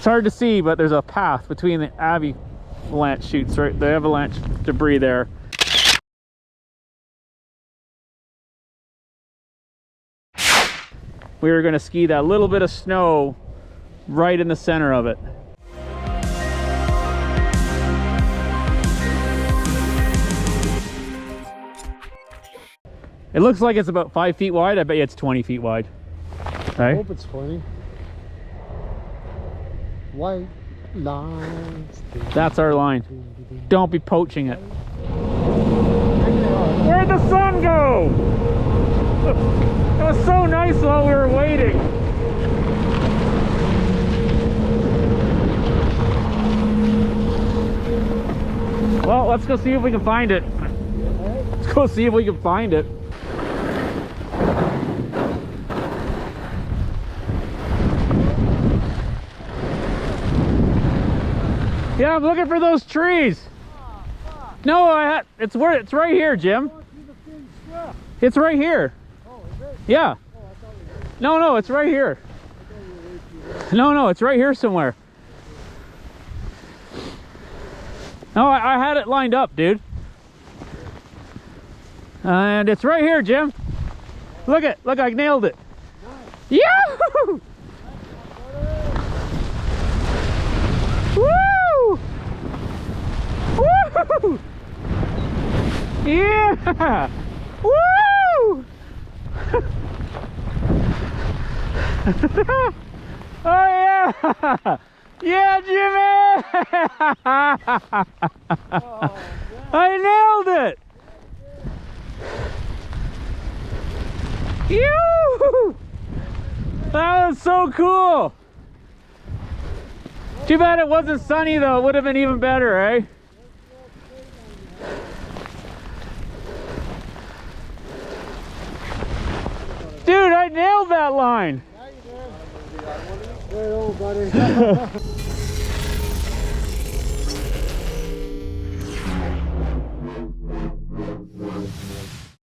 hard to see, but there's a path between the avalanche chutes, right? The avalanche debris there. We were going to ski that little bit of snow right in the center of it. It looks like it's about 5 feet wide. I bet you it's 20 feet wide. I Right? hope it's 20. White lines. That's our line. Don't be poaching it. Where'd the sun go? It was so nice while we were waiting. Well, let's go see if we can find it. Let's go see if we can find it. Yeah, I'm looking for those trees. No, it's right here, Jim. It's right here. Yeah. No, it's right here. No, it's right here somewhere. No, I had it lined up, dude. And it's right here, Jim. Look, I nailed it. Yahoo! Woo! Woo! Yeah! Woo! Oh yeah! Yeah, Jimmy! I nailed it! Yoo! That was so cool! Too bad it wasn't sunny though, it would have been even better, eh? Dude, I nailed that line! Yeah, you did. Right on, buddy.